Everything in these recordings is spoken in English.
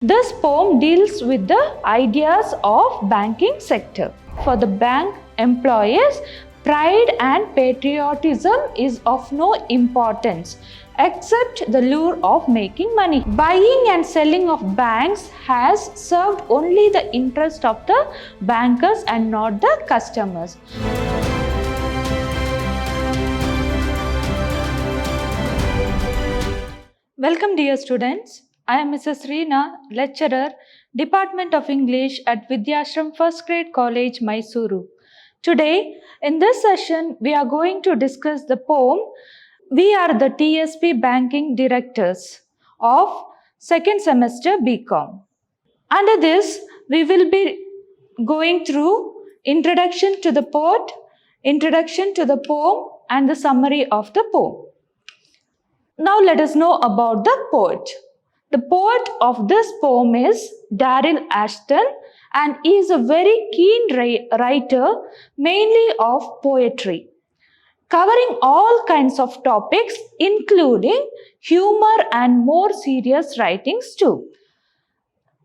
This poem deals with the ideas of banking sector. For the bank employees, pride and patriotism is of no importance except the lure of making money. Buying and selling of banks has served only the interest of the bankers and not the customers. Welcome dear students. I am Mrs. Reena, lecturer, Department of English at Vidyashram First Grade College, Mysuru. Today, in this session, we are going to discuss the poem We Are the TSP Banking Directors of second semester BCom. Under this, we will be going through introduction to the poet, introduction to the poem, and the summary of the poem. Now let us know about the poet. The poet of this poem is Daryl Ashton, and he is a very keen writer, mainly of poetry, covering all kinds of topics, including humor and more serious writings too.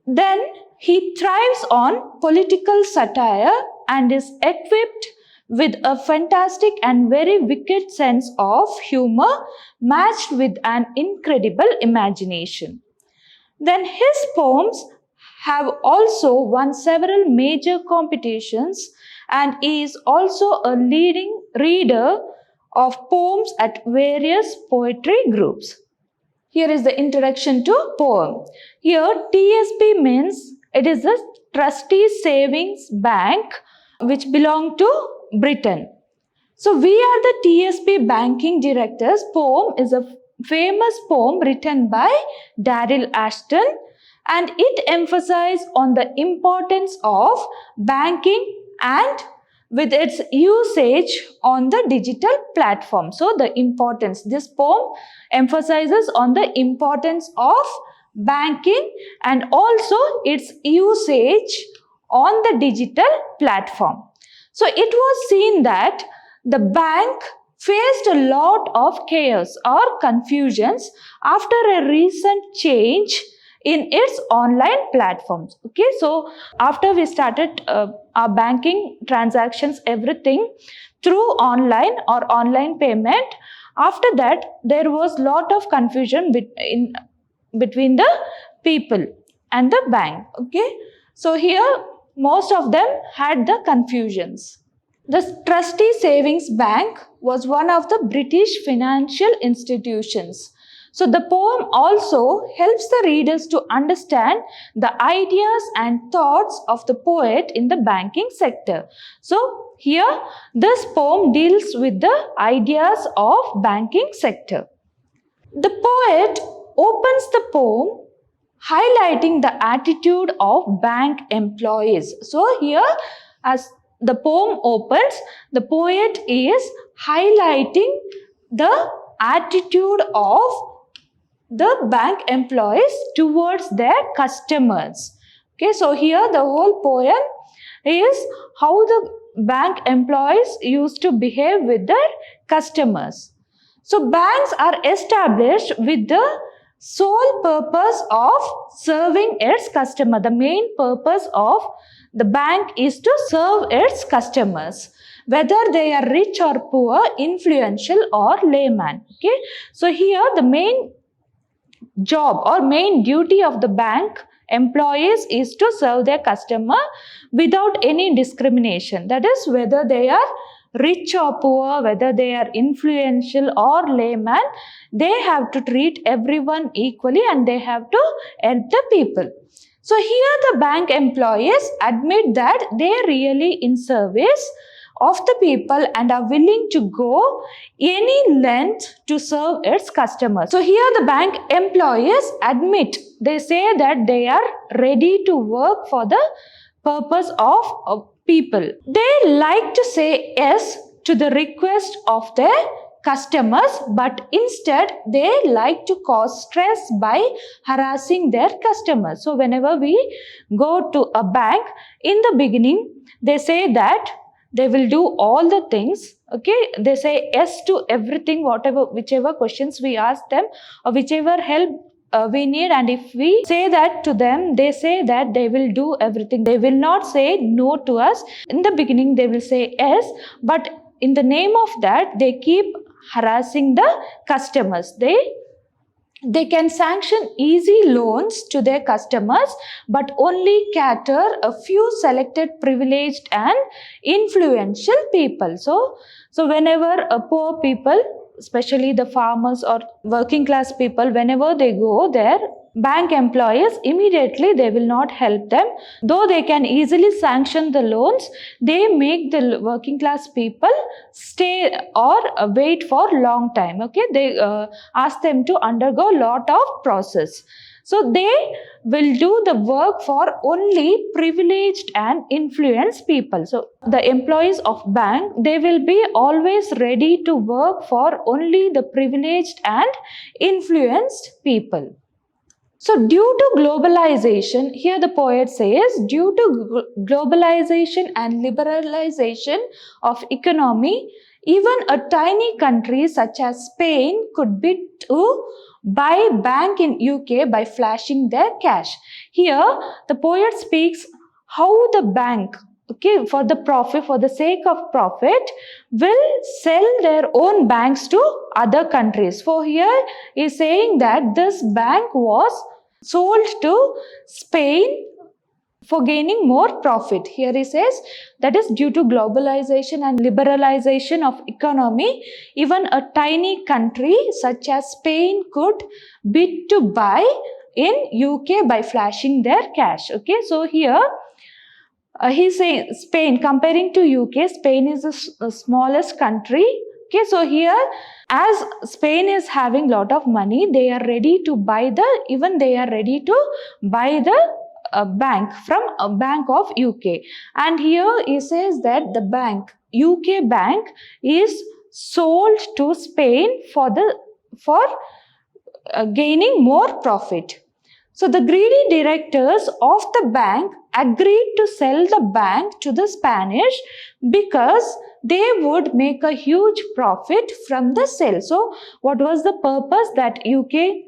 Then he thrives on political satire and is equipped with a fantastic and very wicked sense of humor matched with an incredible imagination. Then his poems have also won several major competitions, and he is also a leading reader of poems at various poetry groups. Here is the introduction to poem. Here TSB means it is a Trustee Savings Bank which belong to Britain. So We Are the TSB Banking Directors poem is a famous poem written by Daryl Ashton, and it emphasizes on the importance of banking and with its usage on the digital platform. So the importance, this poem emphasizes on the importance of banking and also its usage on the digital platform. So it was seen that the bank faced a lot of chaos or confusions after a recent change in its online platforms. Okay, so after we started our banking transactions, everything through online or online payment, after that there was lot of confusion between the people and the bank. Okay, so here most of them had the confusions. The Trustee Savings Bank was one of the British financial institutions. So the poem also helps the readers to understand the ideas and thoughts of the poet in the banking sector. So here this poem deals with the ideas of banking sector. The poet opens the poem highlighting the attitude of bank employees. So here as the poem opens, the poet is highlighting the attitude of the bank employees towards their customers. Okay, so here the whole poem is how the bank employees used to behave with their customers. So banks are established with the sole purpose of serving its customer. The main purpose of the bank is to serve its customers, whether they are rich or poor, influential or layman. Okay, so here the main job or main duty of the bank employees is to serve their customer without any discrimination. That is, whether they are rich or poor, whether they are influential or layman, they have to treat everyone equally and they have to help the people. So here the bank employees admit that they are really in service of the people and are willing to go any length to serve its customers. So here the bank employees admit, they say that they are ready to work for the purpose of people. They like to say yes to the request of their customers, but instead they like to cause stress by harassing their customers. So whenever we go to a bank, in the beginning they say that they will do all the things. Okay, they say yes to everything, whichever questions we ask them or whichever help we need, and if we say that to them, they say that they will do everything. They will not say no to us. In the beginning they will say yes, but in the name of that they keep harassing the customers. They can sanction easy loans to their customers, but only cater a few selected privileged and influential people. So whenever a poor people, especially the farmers or working class people, whenever they go there, bank employees immediately they will not help them. Though they can easily sanction the loans, they make the working class people stay or wait for long time. Okay, they ask them to undergo lot of process. So they will do the work for only privileged and influenced people. So the employees of bank, they will be always ready to work for only the privileged and influenced people. So due to globalization, here the poet says, due to globalization and liberalization of economy, even a tiny country such as Spain could bid to buy bank in UK by flashing their cash. Here the poet speaks how the bank, okay, for the profit, for the sake of profit, will sell their own banks to other countries. For here he is saying that this bank was sold to Spain for gaining more profit. Here he says that is due to globalization and liberalization of economy, even a tiny country such as Spain could bid to buy in UK by flashing their cash. Okay, so here he's saying Spain, comparing to UK, Spain is the smallest country. Okay, so here as Spain is having lot of money, they are ready to buy the bank from a bank of UK. And here he says that the bank, UK bank, is sold to Spain for gaining more profit. So the greedy directors of the bank agreed to sell the bank to the Spanish because they would make a huge profit from the sale. So what was the purpose that UK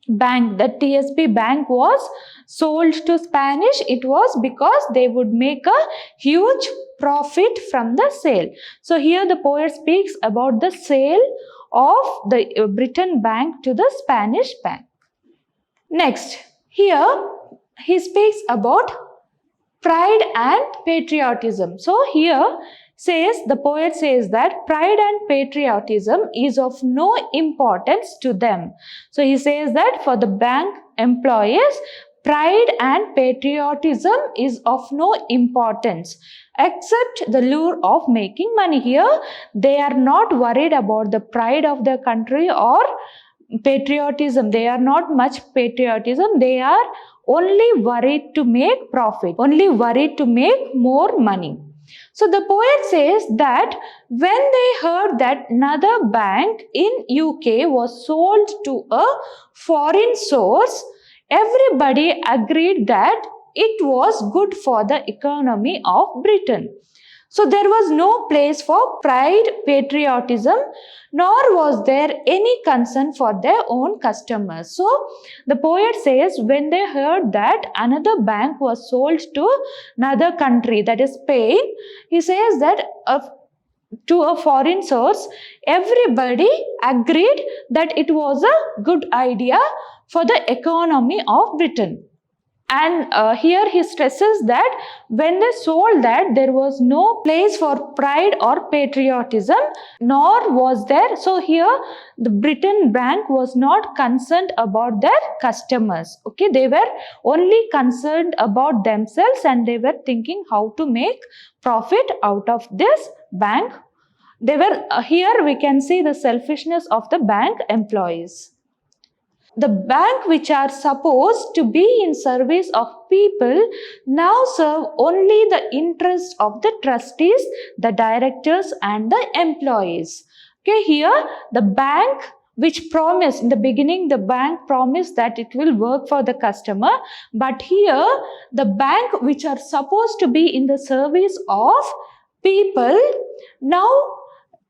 bank, that TSB bank was sold to Spanish? It was because they would make a huge profit from the sale. So here the poet speaks about the sale of the Britain bank to the Spanish bank. Next, here he speaks about pride and patriotism. So here the poet says that pride and patriotism is of no importance to them. So he says that for the bank employees, pride and patriotism is of no importance except the lure of making money. Here they are not worried about the pride of their country or patriotism. They are not much patriotism. They are only worried to make profit, only worried to make more money. So the poet says that when they heard that another bank in UK was sold to a foreign source, everybody agreed that it was good for the economy of Britain. So there was no place for pride, patriotism, nor was there any concern for their own customers. So the poet says when they heard that another bank was sold to another country, that is Spain, he says that to a foreign source, everybody agreed that it was a good idea for the economy of Britain. And here he stresses that when they sold that, there was no place for pride or patriotism, nor was there. So here the Britain bank was not concerned about their customers. Okay, they were only concerned about themselves and they were thinking how to make profit out of this bank. They were here we can see the selfishness of the bank employees. The bank which are supposed to be in service of people now serve only the interest of the trustees, the directors and the employees. Okay, here the bank which promised, in the beginning the bank promised that it will work for the customer, but here the bank which are supposed to be in the service of people now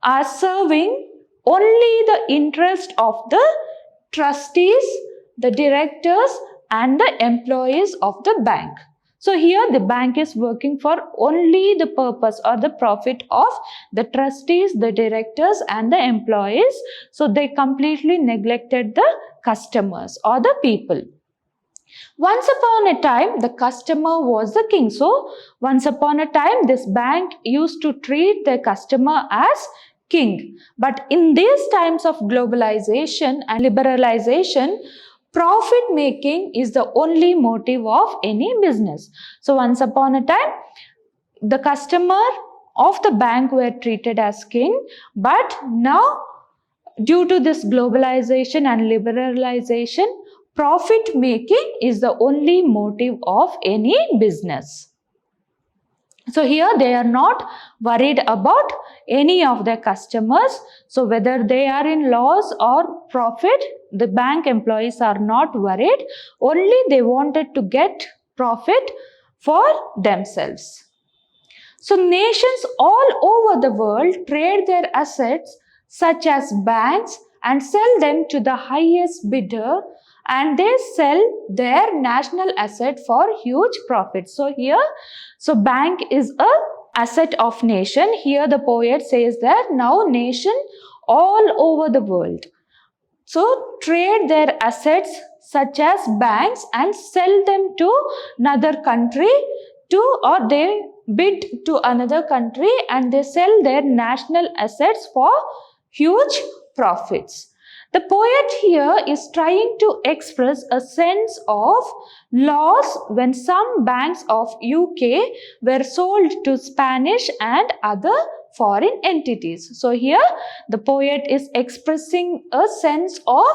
are serving only the interest of the trustees, the directors and the employees of the bank. So here the bank is working for only the purpose or the profit of the trustees, the directors and the employees. So they completely neglected the customers or the people. Once upon a time, the customer was the king. So once upon a time, this bank used to treat the customer as king. But in these times of globalization and liberalization, profit making is the only motive of any business. So once upon a time, the customer of the bank were treated as king, but now due to this globalization and liberalization, profit making is the only motive of any business. So here they are not worried about any of their customers. So whether they are in loss or profit, the bank employees are not worried. Only they wanted to get profit for themselves. So nations all over the world trade their assets such as banks and sell them to the highest bidder, and they sell their national asset for huge profit. So here, so bank is a asset of nation. Here the poet says that now nation all over the world, so trade their assets such as banks and sell them to another country or they bid to another country and they sell their national assets for huge profits. The poet here is trying to express a sense of loss when some banks of UK were sold to Spanish and other foreign entities. So here the poet is expressing a sense of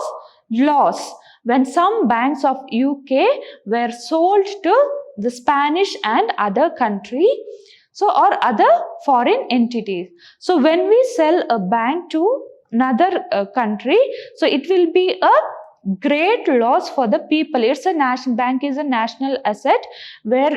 loss when some banks of UK were sold to the Spanish and other country, so or other foreign entities. So when we sell a bank to another country, so it will be a great loss for the people. It's a national bank is a national asset where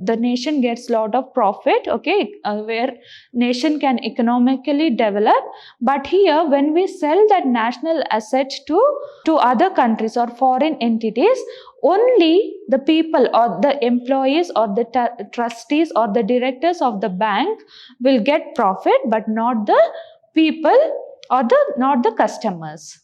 the nation gets lot of profit, okay, where nation can economically develop. But here when we sell that national asset to other countries or foreign entities, only the people or the employees or the trustees or the directors of the bank will get profit, but not the people or not the customers.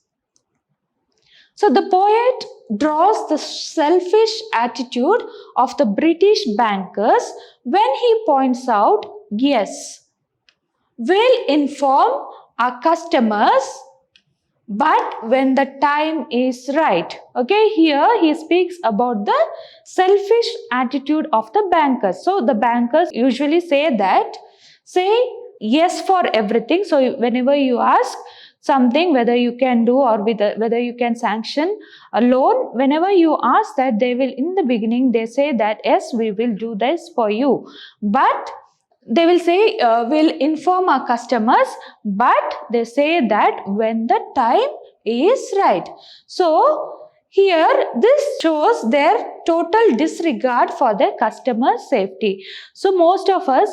So the poet draws the selfish attitude of the British bankers when he points out, yes, we'll inform our customers, but when the time is right. Okay, here he speaks about the selfish attitude of the bankers. So the bankers usually say yes for everything. So whenever you ask something, whether you can do or whether you can sanction a loan, whenever you ask that, they will in the beginning they say that yes, we will do this for you, but they will say we'll inform our customers, but they say that when the time is right. So here this shows their total disregard for their customer safety. So most of us,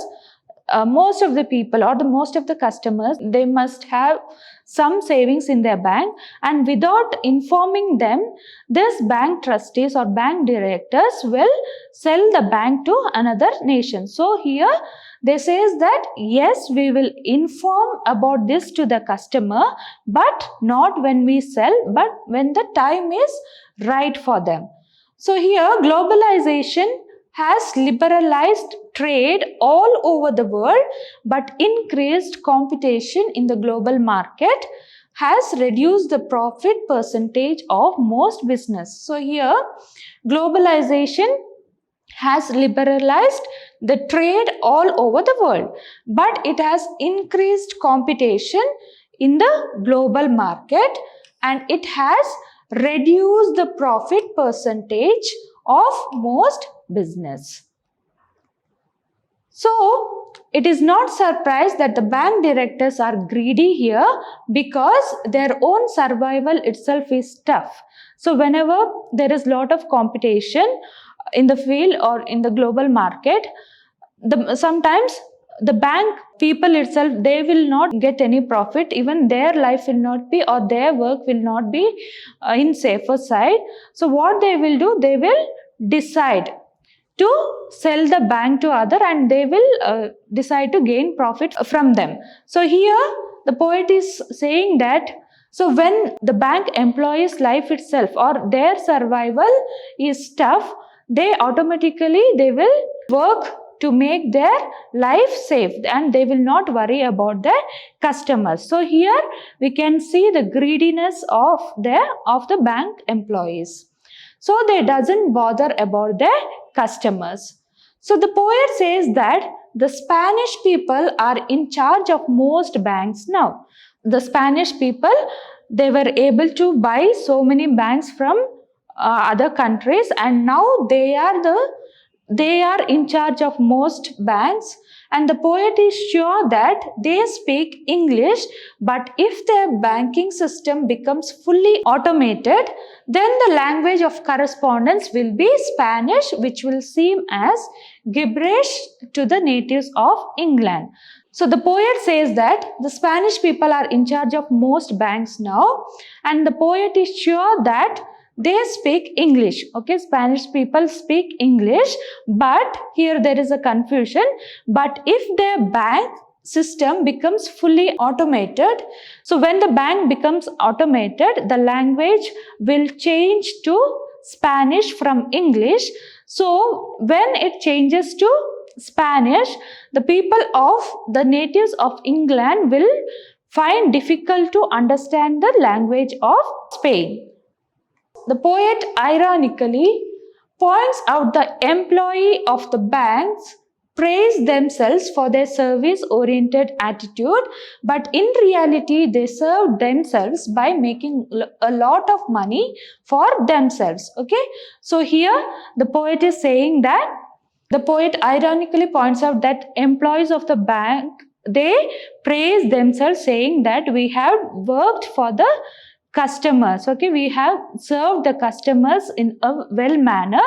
most of the people or most of the customers, they must have some savings in their bank, and without informing them, this bank trustees or bank directors will sell the bank to another nation. So here they says that yes, we will inform about this to the customer, but not when we sell, but when the time is right for them. So here globalization has liberalized trade all over the world, but increased competition in the global market has reduced the profit percentage of most business. So here globalization has liberalized the trade all over the world, but it has increased competition in the global market and it has reduced the profit percentage of most business. So it is not surprise that the bank directors are greedy here, because their own survival itself is tough. So whenever there is lot of competition in the field or in the global market, sometimes the bank people itself, they will not get any profit, even their life will not be, or their work will not be in safer side. So what they will do, they will decide to sell the bank to other, and they will decide to gain profit from them. So here the poet is saying that, so when the bank employees' life itself or their survival is tough, they automatically they will work to make their life safe, and they will not worry about their customers. So here we can see the greediness of the bank employees. So they doesn't bother about their customers. So the poet says that the Spanish people are in charge of most banks now. The Spanish people, they were able to buy so many banks from other countries, and now they are in charge of most banks. And the poet is sure that they speak English, but if their banking system becomes fully automated, then the language of correspondence will be Spanish, which will seem as gibberish to the natives of England. So the poet says that the Spanish people are in charge of most banks now, and the poet is sure that they speak English. Okay, Spanish people speak English, but here there is a confusion. But if their bank system becomes fully automated, so when the bank becomes automated, the language will change to Spanish from English. So when it changes to Spanish, the people of the natives of England will find difficult to understand the language of Spain. The poet ironically points out the employee of the banks praise themselves for their service-oriented attitude, but in reality they serve themselves by making a lot of money for themselves. Okay, so here the poet is saying that the poet ironically points out that employees of the bank, they praise themselves, saying that we have worked for the customers. Okay, we have served the customers in a well manner,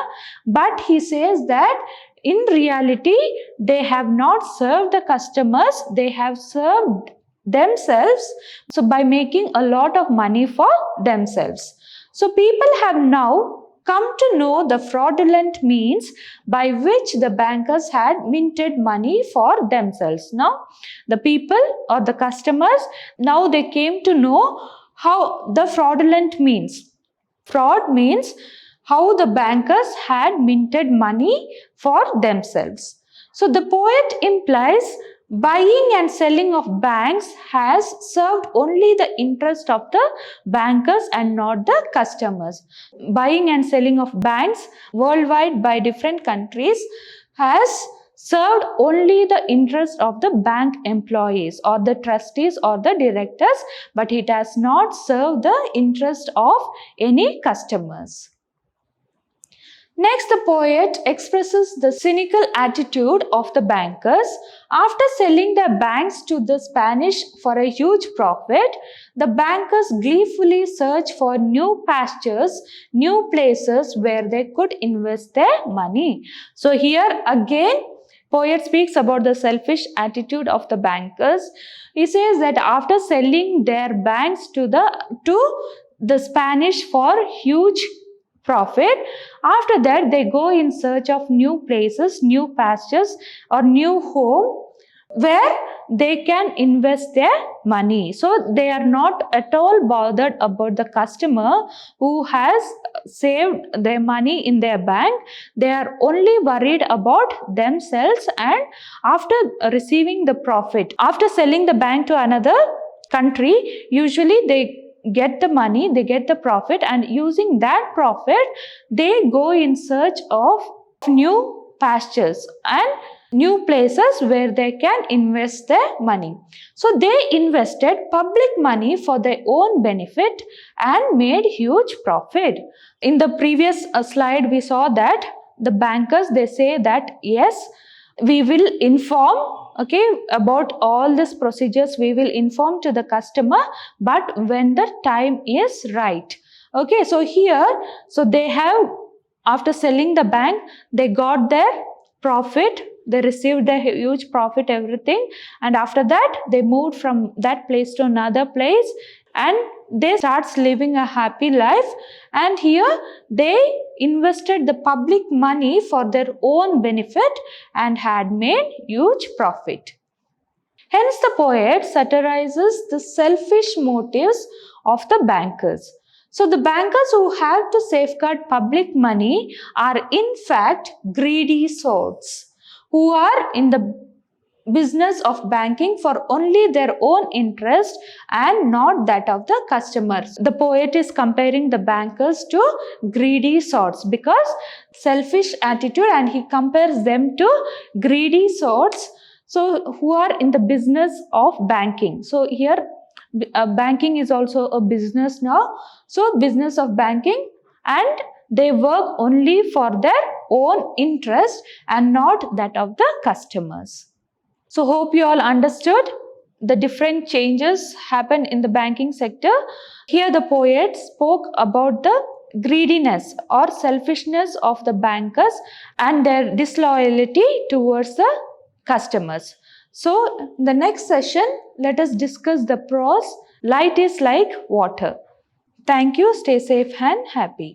but he says that in reality they have not served the customers, they have served themselves, so by making a lot of money for themselves. So people have now come to know the fraudulent means by which the bankers had minted money for themselves. Now the people or the customers, now they came to know how the fraudulent means. Fraud means how the bankers had minted money for themselves. So the poet implies buying and selling of banks has served only the interest of the bankers and not the customers. Buying and selling of banks worldwide by different countries has served only the interest of the bank employees or the trustees or the directors, but it has not served the interest of any customers. Next, the poet expresses the cynical attitude of the bankers. After selling their banks to the Spanish for a huge profit, the bankers gleefully search for new pastures, new places where they could invest their money. So here again, poet speaks about the selfish attitude of the bankers. He says that after selling their banks to the Spanish for huge profit, after that they go in search of new places, new pastures or new home where they can invest their money. So they are not at all bothered about the customer who has saved their money in their bank. They are only worried about themselves, and after receiving the profit, after selling the bank to another country, usually they get the money, they get the profit, and using that profit they go in search of new pastures and new places where they can invest their money. So they invested public money for their own benefit and made huge profit. In the previous slide we saw that the bankers, they say that yes, we will inform, okay, about all these procedures, we will inform to the customer, but when the time is right. Okay, so here, so they have, after selling the bank, they got their profit, they received a huge profit, everything, and after that they moved from that place to another place and they starts living a happy life. And here they invested the public money for their own benefit and had made huge profit. Hence, the poet satirizes the selfish motives of the bankers. So, the bankers who have to safeguard public money are in fact greedy sorts who are in the business of banking for only their own interest and not that of the customers. The poet is comparing the bankers to greedy sorts because selfish attitude, and he compares them to greedy sorts, so who are in the business of banking. So here banking is also a business now, so business of banking, and they work only for their own interest and not that of the customers. So hope you all understood the different changes happen in the banking sector. Here the poet spoke about the greediness or selfishness of the bankers and their disloyalty towards the customers. So in the next session, let us discuss the prose, light is like water. Thank you, stay safe and happy.